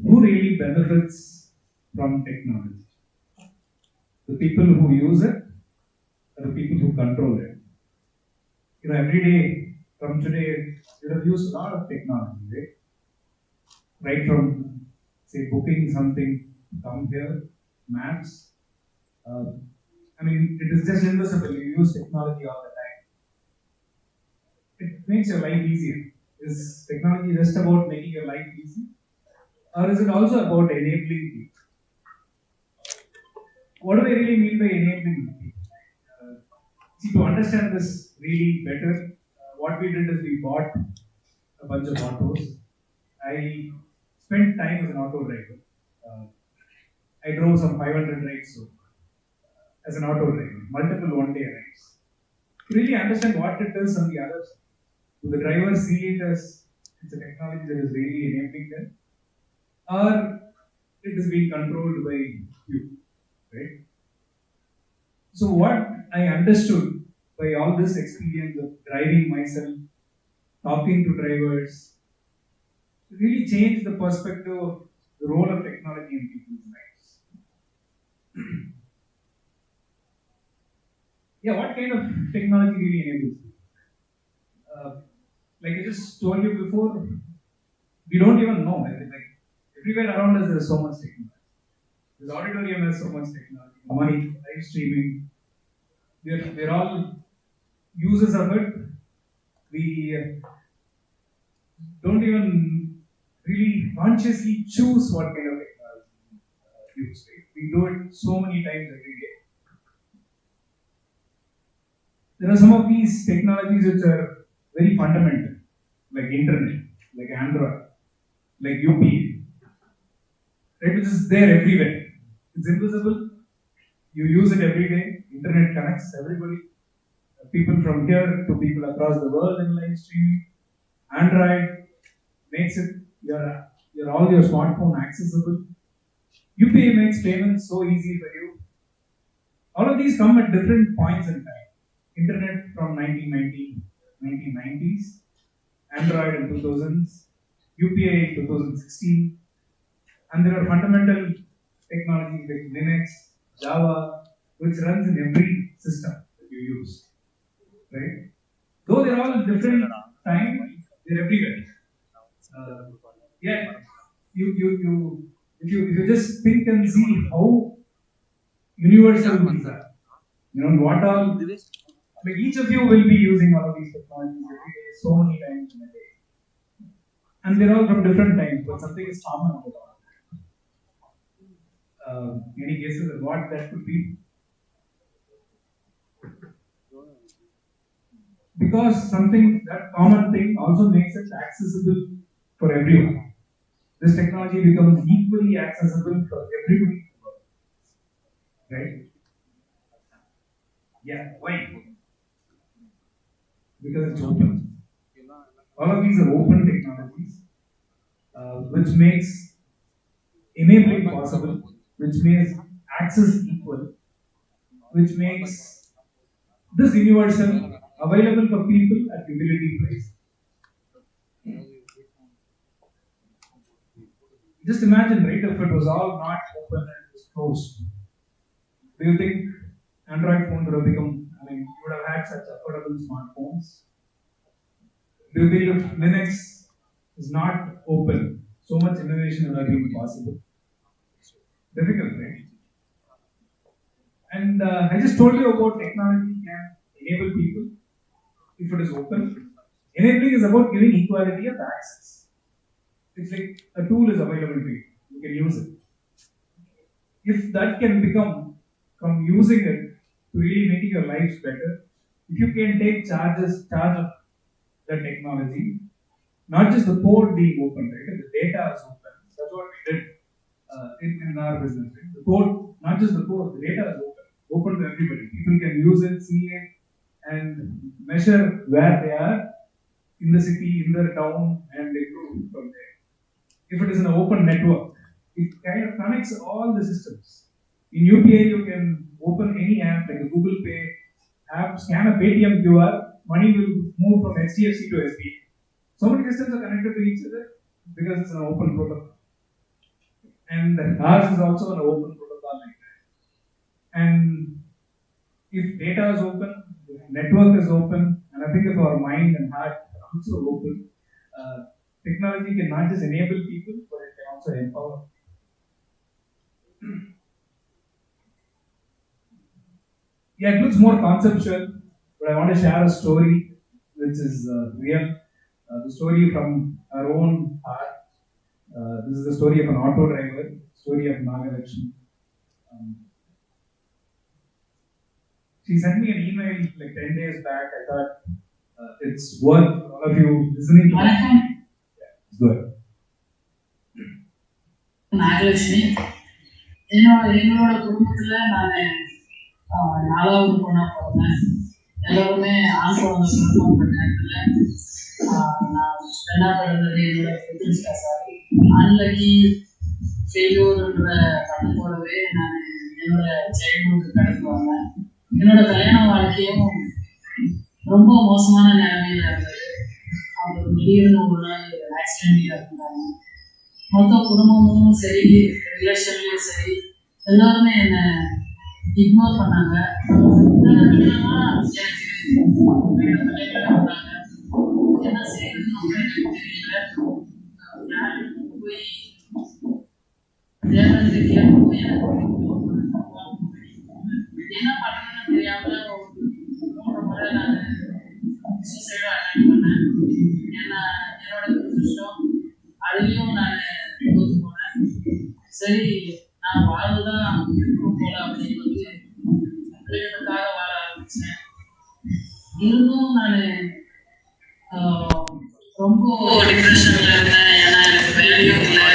who really benefits from technology? The people who use it or the people who control it? Every day from today, you have used a lot of technology, right? Right from, say, booking something, come here, maps. It is just invisible. You use technology all the time. It makes your life easier. Is technology just about making your life easy? Or is it also about enabling people? What do they really mean by enabling people? See, to understand this really better, what we did is we bought a bunch of autos. I spent time as an auto driver. I drove some 500 rides so as an auto driver, multiple one-day rides. To really understand what it is on the other side. Do the drivers see it as it's a technology that is really enabling them? Or it is being controlled by you, right? So what I understood by all this experience of driving myself, talking to drivers, really changed the perspective of the role of technology in people's lives. Yeah, what kind of technology really enables you? Like I just told you before, we don't even know. Like everywhere around us, there's so much technology. This auditorium has so much technology. Money, live streaming. We're all users of it. We don't even really consciously choose what kind of technology we use. Right? We do it so many times every day. There are some of these technologies which are very fundamental, like internet, like Android, like UPI, right? Which is there everywhere. It's invisible. You use it every day. Internet connects everybody, people from here to people across the world in live streaming. Android makes it all your smartphone accessible. UPI makes payments so easy for you. All of these come at different points in time. Internet from 1990s, Android in 2000s, UPI in 2016, and there are fundamental technologies like Linux, Java, which runs in every system that you use, right? Though they're all different time, they're everywhere. Yeah, if you just think and see how universal these are, what all, like each of you will be using all of these technologies every day, so many times in a day, and they're all from different times, but something is common about all. Any guesses of what that could be? Because something, that common thing also makes it accessible for everyone. This technology becomes equally accessible for everybody, right? Yeah, why? Because it's open. All of these are open technologies, which makes enabling possible, which makes access equal, which makes this universal available for people at utility price. Just imagine, right, if it was all not open and it was closed. Do you think Android phones would have become, you would have had such affordable smartphones? Do you think if Linux is not open, so much innovation would have been possible? Difficult, right? And I just told you about technology can enable people if it is open. Enabling is about giving equality of access. It's like a tool is available to you. You can use it. If that can become, from using it to really making your lives better, if you can take charge of the technology, not just the code being open, right? The data is open. That's what we did in our business. Right? The code, not just the code, the data is open to everybody. People can use it, see it, and measure where they are in the city, in their town, and they grow from there. If it is an open network, it kind of connects all the systems. In UPI, you can open any app like a Google Pay app, scan a Paytm QR, money will move from HDFC to SBI. So many systems are connected to each other because it's an open protocol. And ours is also an open protocol like that. And if data is open, if network is open, and I think if our mind and heart are also open, technology can not just enable people, but it can also empower. Yeah, it looks more conceptual, but I want to share a story which is real. The story from our own heart. This is the story of an auto driver, story of Magizhan. She sent me an email like 10 days back. I thought it's worth all of you listening to it. Yeah, good. Magizhan. என்னோட குடும்பத்துல நான் 4வது பொண்ணா பிறந்தேன். எல்லாருமே ஆண் குழந்தை பிறந்த நேரத்துல நான் 2ஆ பிறந்தது என்னோட சாரி அன்லக்கி ஃபெயிலியூர்ன்ற பட்டத்தோடவே நான் என்னோட சைல்ட்ஹுட் கடந்து வந்தேன். என்னோட கல்யாண வாழ்க்கையும் ரொம்ப மோசமான நிலைமையில இருந்தது. அவங்க திடீர்னு ஒரு நாள் ஆக்சிடென்ட்ல இருந்தாங்க. மொத்த குடும்பமும் சரி, ரிலேஷன்லயும் சரி, எல்லாருமே என்ன இக்னோர் பண்ணாங்க. எனக்கு என்ன செய்யறதுன்னு எனக்கு தெரியல. போய் தேவனுக்கு கேட்கும் என்ன பண்றதுன்னு தெரியாம 3 முறை நான் சூசைடும் அட்டன் பண்ணேன். ஏன்னா என்னோட துரதிருஷ்டம் அதுலயும் நான் தோத்து போனேன். சரி, நான் வாழ்ந்துதான் இருக்கும் போல அப்படின்னு பிள்ளைகளுக்காக வாழ ஆரம்பிச்சேன். இருந்தும் நான் ரொம்ப டிப்ரெஷன்ல இருந்தேன். ஏன்னா எனக்கு வேலையும் இல்லை,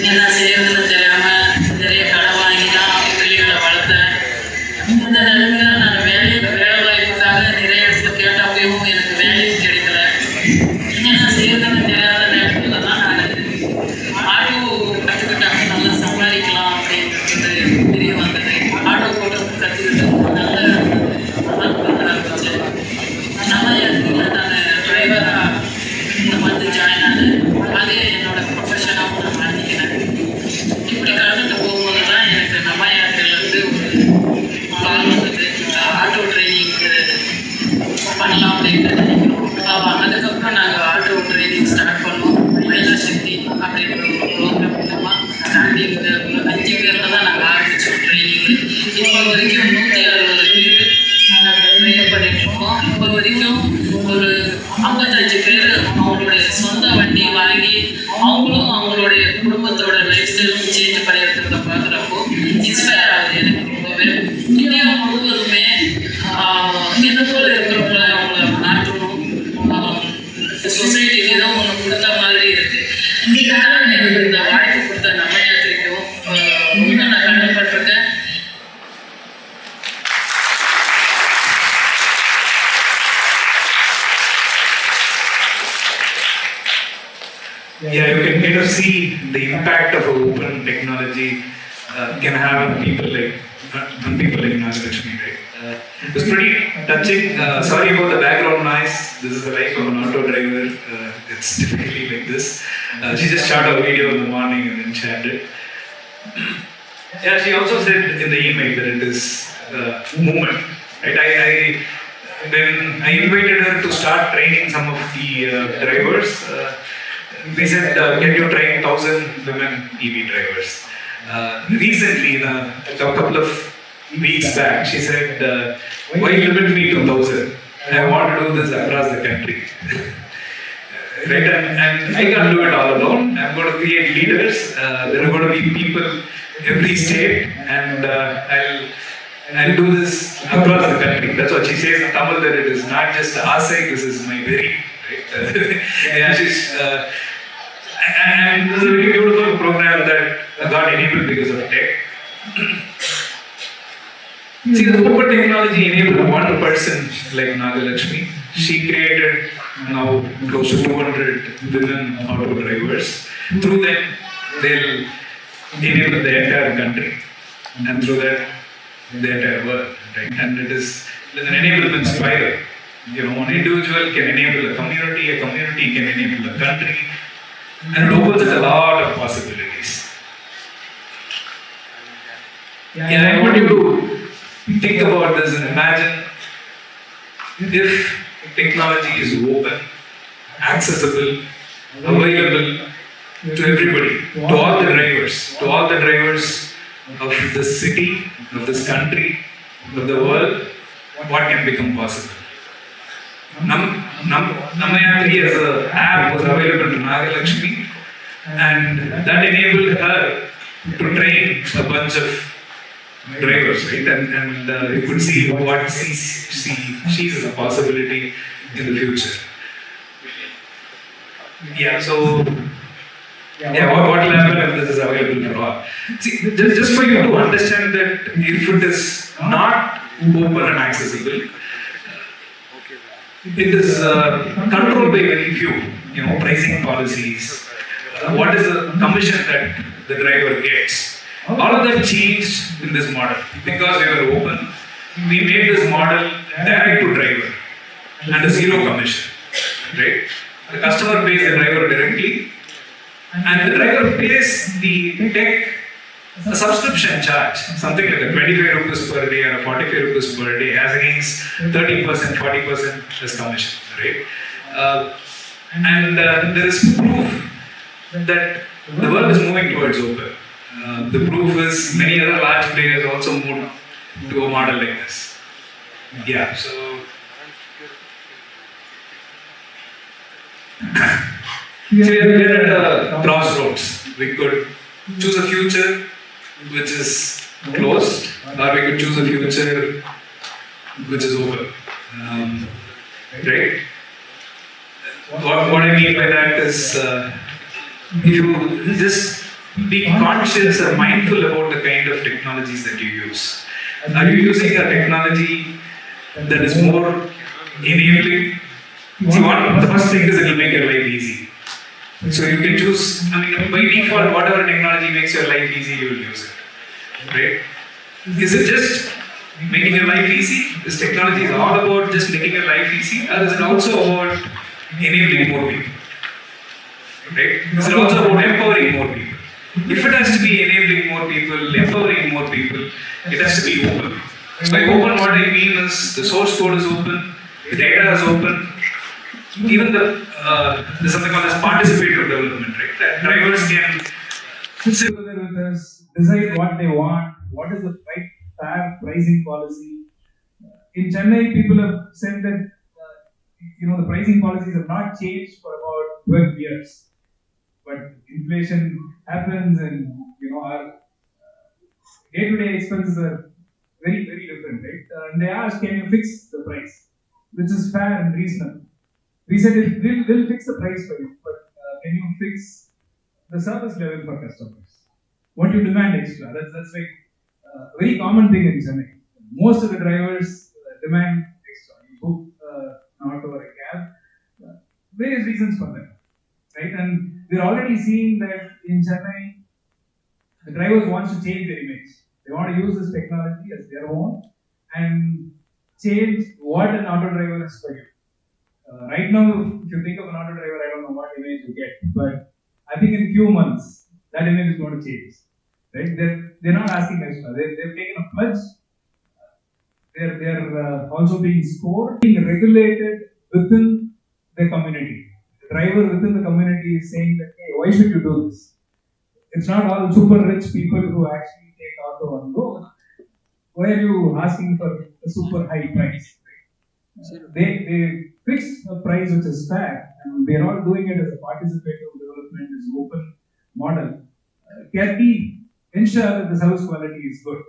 என்ன செய்யறதுன்னு தெரியாம நிறைய கடன் வாங்கி தான் பிள்ளைகளை வளர்த்தேன். இந்த நிலைமையில நான் வேலை வாய்ப்புக்காக நிறைய இடத்துல கேட்டப்பையும் எனக்கு வேலையும் கிடைக்கல. என்ன செய்யறதுன்னு தெரியாத நேரத்துல தான் நான் ஆட்டோ கற்றுக்கிட்டேன். நல்லா சம்பாதிக்கலாம் அப்படின்னு தெரிய வந்தது. ஆட்டோ போட்டு கற்றுக்கிட்டு நல்ல ஆரம்பிச்சேன். நல்லா இடத்துல நான் டிரைவரா வந்து ஜாயின் ஆனேன். அதே என்னோட ப்ரொஃபஷனாகவும் நான் மாற்றிக்கினேன். இப்படி கடந்துட்டு போகும்போது தான் எனக்கு நம்ம யாத்திரையிலேருந்து ஒரு கால் வந்தது. ஆட்டோ ட்ரைனிங் பண்ணலாம் அப்படின்னு நினைக்கிறோம். அதுக்கப்புறம் நாங்கள் ஆட்டோ ட்ரைனிங் ஸ்டார்ட் பண்ணோம். மகிழா சக்தி அப்படின்ற ஒரு ப்ரோக்ராம் மூலமாக ஸ்டார்டிங் 5 பேரில் தான் நாங்கள் ஆரம்பித்தோம் ட்ரைனிங். இப்போ வரைக்கும் 160 பேர் நாங்கள் ட்ரைன் பண்ணிட்டு இருக்கோம். இப்போ வரைக்கும் ஒரு 55 பேர் அவங்களுடைய சொந்த வண்டி வாங்கி அவங்களும் அவங்களுடைய குடும்பத்தோட லைஃப் ஸ்டைலும் சேஞ்ச் பண்ணியிருக்கிறத பார்க்குறப்போ இன்ஸ்பயர் ஆகுது எனக்கு ரொம்பவே. இந்தியா முழுவதுமே இது போல இருக்கிறவங்கள அவங்கள மாற்றணும். சொசைட்டிக்கு ஏதோ ஒன்று கொடுத்த மாதிரி இருக்கு. இதுக்காக எனக்கு இந்த வாய்ப்பு கொடுத்த நம்ம யாத்திரைக்கும் ரொம்ப நான் கடமைப்பட்டிருக்கேன். Yeah, you can kind of see the impact of open technology can have on people like Magizhan, right? It was pretty touching. Sorry about the background noise. This is the life of an auto driver. It's typically like this. She just shot a video in the morning and then shared it. Yeah, she also said in the email that it is movement, right? When I invited her to start training some of the drivers, we said, can you train 1,000 women EV drivers? Recently, a couple of weeks back, she said, why limit me to 1,000? I want to do this across the country. Right? And I can't do it all alone. I'm going to create leaders. There are going to be people every state, and I'll do this across the country. That's what she says in Tamil, that it is not just Asai, this is my very. Right? Yeah, she's. And this is a very beautiful program that got enabled because of tech. See, the open technology enabled one person like Magizhan. She created now close to 200 women auto drivers. Through them, they'll enable the entire country, and through that, the entire world. Right? And it is an enablement spiral. You know, an individual can enable a community can enable a country. And it opens a lot of possibilities. Yeah, I want you to think about this and imagine if technology is open, accessible, available to everybody, to all the drivers of this city, of this country, of the world, what can become possible? Namayatri as an app was available to Nagalakshmi, and that enabled her to train a bunch of drivers, right? And you could see what she sees as a possibility in the future. Yeah, so what will happen if this is available for all? See, just for you to understand that if it is not open and accessible, it is controlled by very few, pricing policies. What is the commission that the driver gets? All of that changed in this model because we were open. We made this model direct to driver and a zero commission, right? The customer pays the driver directly, and the driver pays the tech a subscription charge, something like a 25 rupees per day or a 45 rupees per day, as against 30%, 40% as commission, right? And there is proof that the world is moving towards open. The proof is many other large players also moved to a model like this. Yeah, so. We are at a crossroads. We could choose a future which is closed, or we could choose a future which is open. Right? What I mean by that is, if you just be conscious or mindful about the kind of technologies that you use. Are you using a technology that is more enabling? See, the first thing is it will make your life easy. So you can choose, by default, whatever technology makes your life easy, you will use it. Right? Is it just making your life easy? This technology is all about just making your life easy, or is it also about enabling more people? Right? Is it also about empowering more people? If it has to be enabling more people, empowering more people, it has to be open. By open, what I mean is the source code is open, the data is open, even there's something called as participative development, right? That drivers can sit together with us, decide what they want, what is the right fair pricing policy. In Chennai, people have said that the pricing policies have not changed for about 12 years. But inflation happens, and our day-to-day expenses are very, very different, right? And they asked, can you fix the price, which is fair and reasonable. We said, we'll fix the price for you, but can you fix the service level for customers? What you demand extra? That's like a very common thing in Chennai. Most of the drivers demand extra. You book an auto or a cab, various reasons for that, right? And we're already seeing that in Chennai, the drivers want to change their image. They want to use this technology as their own and change what an auto driver is for you. Right now, if you think of an auto driver, I don't know what image you get, but I think in few months, that image is going to change. Right? They're not asking extra. They've taken a pledge. They're also being scored, being regulated within the community. The driver within the community is saying that, hey, why should you do this? It's not all super rich people who actually take auto on go. Why are you asking for a super high price? They fix a price which is fair, and they're all doing it as a participative development, as open model. Can we ensure that the service quality is good?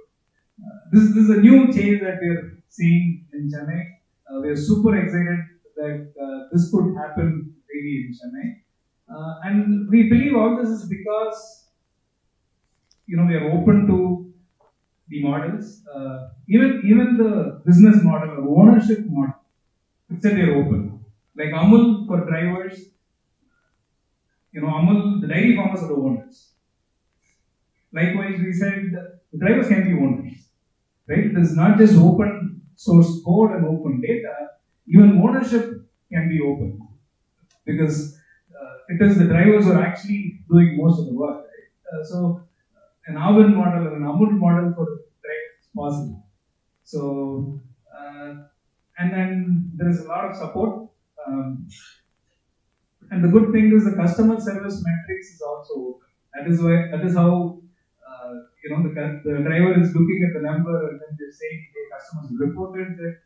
This is a new change that we're seeing in Chennai. We're super excited that this could happen really in Chennai. And we believe all this is because we are open to the models, even the business model or ownership model. It's that they're open. Like Amul for drivers, Amul, the dairy farmers are the owners. Likewise, we said the drivers can be owners. Right? There's not just open source code and open data, even ownership can be open. Because it is the drivers who are actually doing most of the work. Right? So, an Arvin model or an Amul model for possible. So, and then there is a lot of support. And the good thing is the customer service metrics is also open. That is how the driver is looking at the number and then they're saying, hey, customers reported that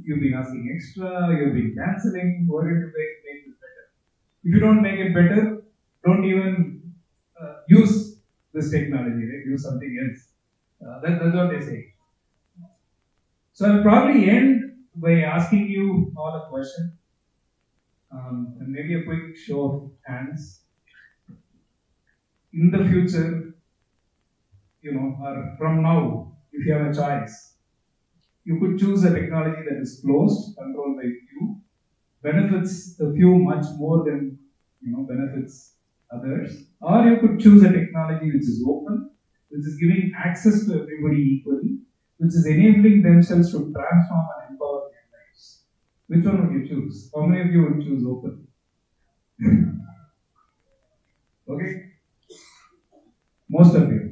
you've been asking extra, you've been canceling, we're going to make this better. If you don't make it better, don't even use this technology, right? Use something else. That's what they say. So I'll probably end by asking you all a question. And maybe a quick show of hands. In the future, or from now, if you have a choice, you could choose a technology that is closed, controlled by few, benefits the few much more than benefits others, or you could choose a technology which is open, which is giving access to everybody equally, which is enabling themselves to transform and empower their lives. Which one would you choose? How many of you would choose open? Okay? Most of you.